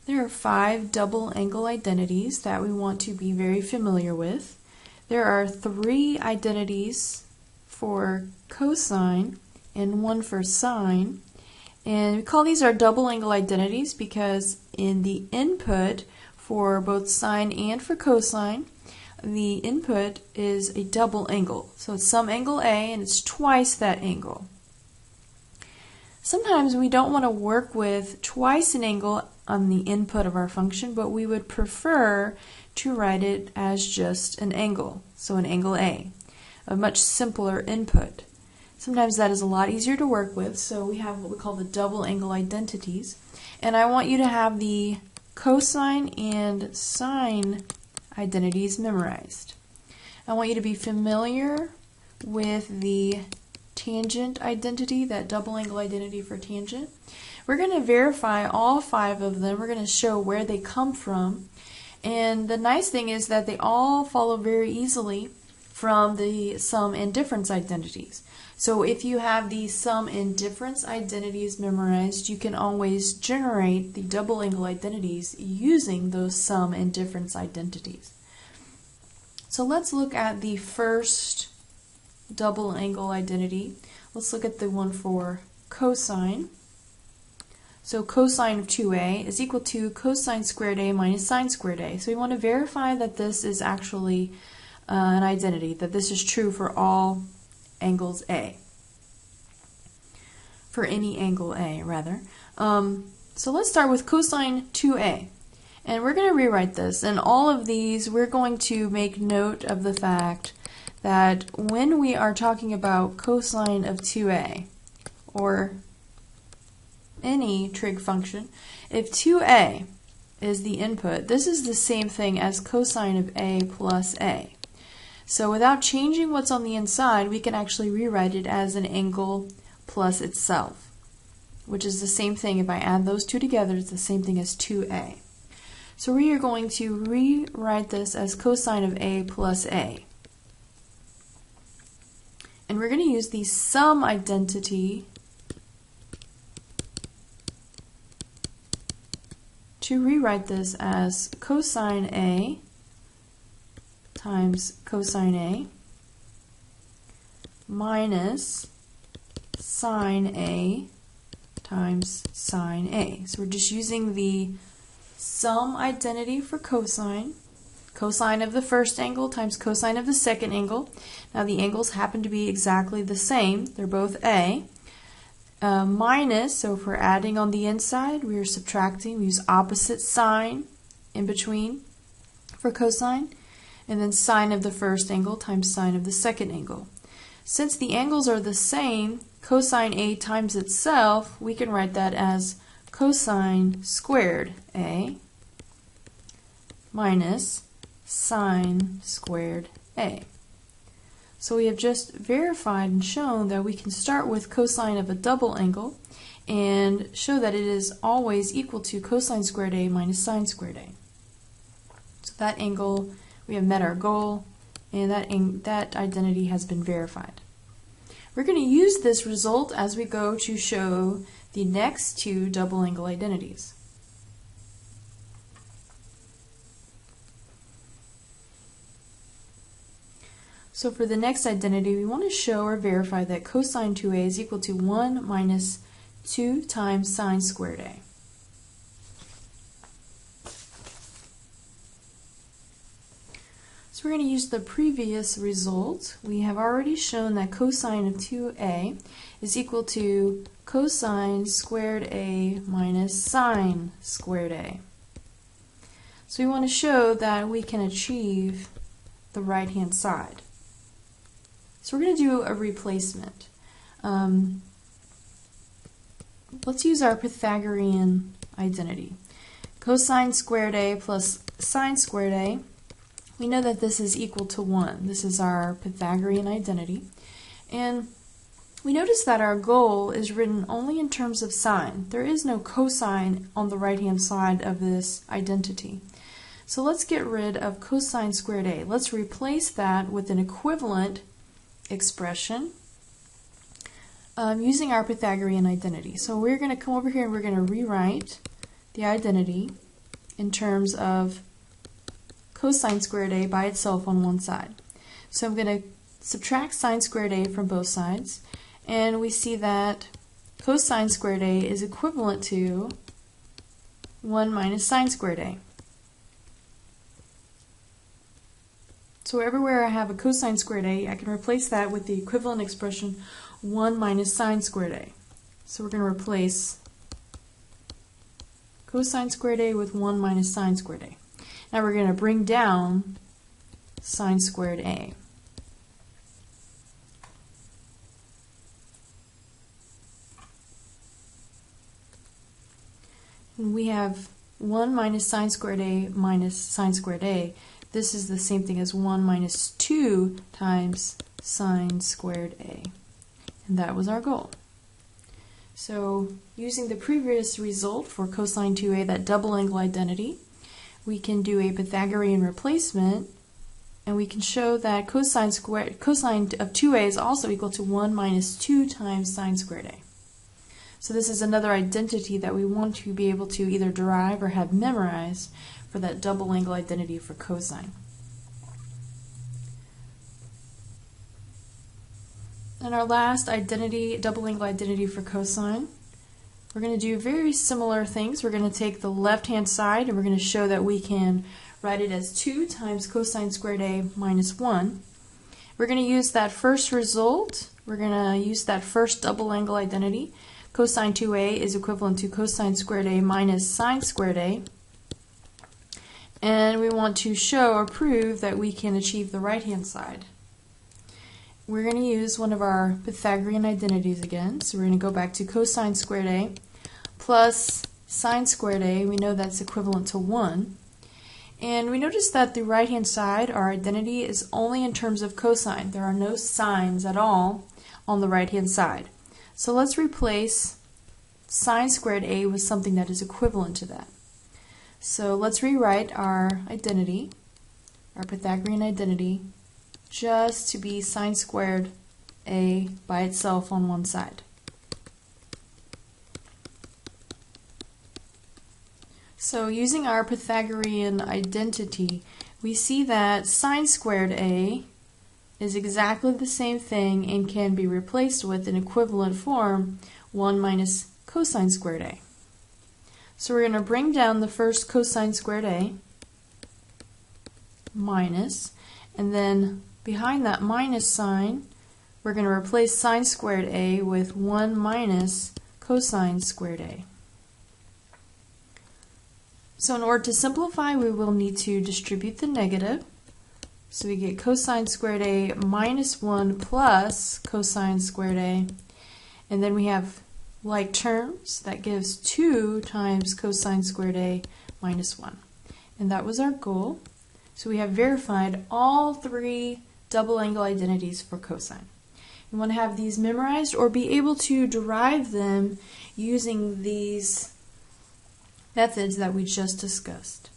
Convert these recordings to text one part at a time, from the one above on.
There are 5 double angle identities that we want to be very familiar with. There are 3 identities for cosine and 1 for sine. And we call these our double angle identities because in the input for both sine and for cosine, the input is a double angle. So it's some angle A and it's twice that angle. Sometimes we don't want to work with twice an angle on the input of our function, but we would prefer to write it as just an angle, so an angle A, a much simpler input. Sometimes that is a lot easier to work with, so we have what we call the double angle identities. And I want you to have the cosine and sine identities memorized. I want you to be familiar with the tangent identity, that double angle identity for tangent. We're going to verify all 5 of them. We're going to show where they come from. And the nice thing is that they all follow very easily from the sum and difference identities. So if you have the sum and difference identities memorized, you can always generate the double angle identities using those sum and difference identities. So let's look at the first double angle identity. Let's look at the one for cosine. So cosine of 2a is equal to cosine squared a minus sine squared a. So we want to verify that this is actually an identity, that this is true for all angles A. For any angle A, rather. So let's start with cosine 2a. And we're going to rewrite this. And all of these, we're going to make note of the fact that when we are talking about cosine of 2a, or any trig function, if 2a is the input, this is the same thing as cosine of a plus a. So without changing what's on the inside, we can actually rewrite it as an angle plus itself, which is the same thing. If I add those two together, it's the same thing as 2a. So we are going to rewrite this as cosine of a plus a. And we're going to use the sum identity to rewrite this as cosine A times cosine A minus sine A times sine A. So we're just using the sum identity for cosine. Cosine of the first angle times cosine of the second angle. Now the angles happen to be exactly the same. They're both A. Minus, so if we're adding on the inside, we are subtracting. We use opposite sign in between for cosine. And then sine of the first angle times sine of the second angle. Since the angles are the same, cosine A times itself, we can write that as cosine squared A minus sine squared A. So we have just verified and shown that we can start with cosine of a double angle and show that it is always equal to cosine squared A minus sine squared A. So that angle, we have met our goal, and that identity has been verified. We're going to use this result as we go to show the next 2 double angle identities. So for the next identity, we want to show or verify that cosine 2a is equal to 1 minus 2 times sine squared a. So we're going to use the previous result. We have already shown that cosine of 2a is equal to cosine squared a minus sine squared a. So we want to show that we can achieve the right-hand side. So we're going to do a replacement. Let's use our Pythagorean identity. Cosine squared a plus sine squared a. We know that this is equal to 1. This is our Pythagorean identity. And we notice that our goal is written only in terms of sine. There is no cosine on the right-hand side of this identity. So let's get rid of cosine squared a. Let's replace that with an equivalent expression using our Pythagorean identity. So we're going to come over here and we're going to rewrite the identity in terms of cosine squared A by itself on one side. So I'm going to subtract sine squared A from both sides, and we see that cosine squared A is equivalent to 1 minus sine squared A. So everywhere I have a cosine squared A, I can replace that with the equivalent expression 1 minus sine squared A. So we're going to replace cosine squared A with 1 minus sine squared A. Now we're going to bring down sine squared A. And we have 1 minus sine squared A minus sine squared A. This is the same thing as 1 minus 2 times sine squared A. And that was our goal. So using the previous result for cosine 2A, that double angle identity, we can do a Pythagorean replacement, and we can show that cosine of 2A is also equal to 1 minus 2 times sine squared A. So this is another identity that we want to be able to either derive or have memorized for that double angle identity for cosine. And our last identity, double angle identity for cosine, we're going to do very similar things. We're going to take the left-hand side and we're going to show that we can write it as 2 times cosine squared A minus 1. We're going to use that first result. We're going to use that first double angle identity. Cosine 2A is equivalent to cosine squared A minus sine squared A. And we want to show or prove that we can achieve the right-hand side. We're going to use one of our Pythagorean identities again. So we're going to go back to cosine squared A plus sine squared A. We know that's equivalent to 1. And we notice that the right-hand side, our identity, is only in terms of cosine. There are no sines at all on the right-hand side. So let's replace sine squared A with something that is equivalent to that. So let's rewrite our identity, our Pythagorean identity, just to be sine squared A by itself on one side. So using our Pythagorean identity, we see that sine squared A is exactly the same thing and can be replaced with an equivalent form, 1 minus cosine squared A. So we're going to bring down the first cosine squared A, minus, and then behind that minus sign, we're going to replace sine squared A with 1 minus cosine squared A. So in order to simplify, we will need to distribute the negative. So we get cosine squared A minus 1 plus cosine squared A. And then we have like terms. That gives 2 times cosine squared A minus 1. And that was our goal. So we have verified all 3 double angle identities for cosine. You want to have these memorized or be able to derive them using these methods that we just discussed.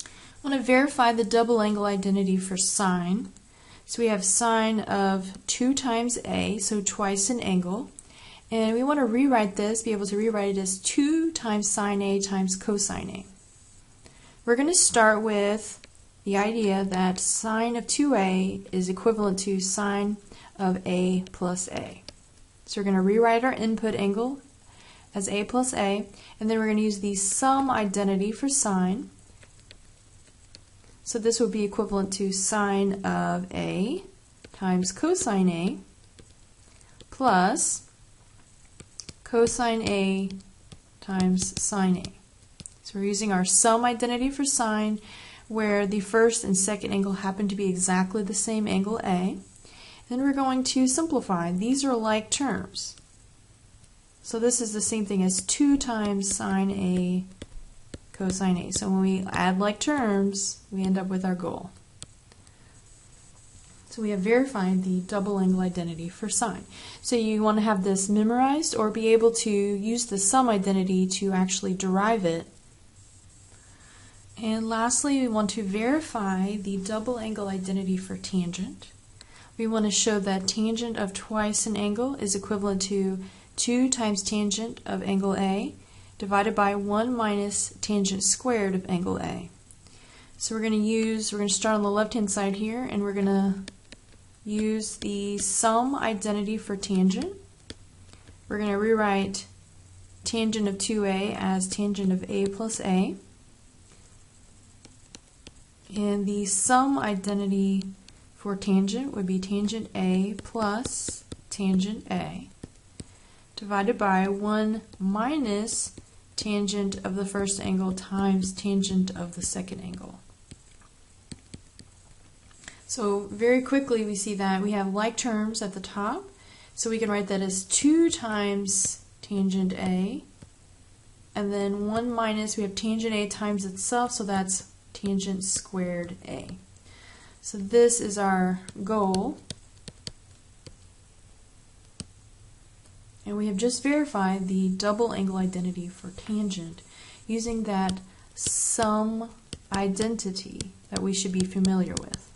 I want to verify the double angle identity for sine. So we have sine of 2 times A, so twice an angle. And we want to rewrite this, be able to rewrite it as 2 times sine A times cosine A. We're going to start with the idea that sine of 2A is equivalent to sine of A plus A. So we're going to rewrite our input angle as A plus A, and then we're going to use the sum identity for sine. So this would be equivalent to sine of A times cosine A plus cosine A times sine A. So we're using our sum identity for sine, where the first and second angle happen to be exactly the same angle A. Then we're going to simplify. These are like terms. So this is the same thing as 2 times sine A cosine A. So when we add like terms, we end up with our goal. So we have verified the double angle identity for sine. So you want to have this memorized or be able to use the sum identity to actually derive it. And lastly, we want to verify the double angle identity for tangent. We want to show that tangent of twice an angle is equivalent to 2 times tangent of angle A divided by 1 minus tangent squared of angle A. So we're going to start on the left-hand side here, and we're going to use the sum identity for tangent. We're going to rewrite tangent of 2A as tangent of A plus A. And the sum identity for tangent would be tangent A plus tangent A divided by 1 minus tangent of the first angle times tangent of the second angle. So very quickly we see that we have like terms at the top, so we can write that as 2 times tangent A, and then 1 minus, we have tangent A times itself, so that's tangent squared A. So this is our goal, and we have just verified the double angle identity for tangent using that sum identity that we should be familiar with.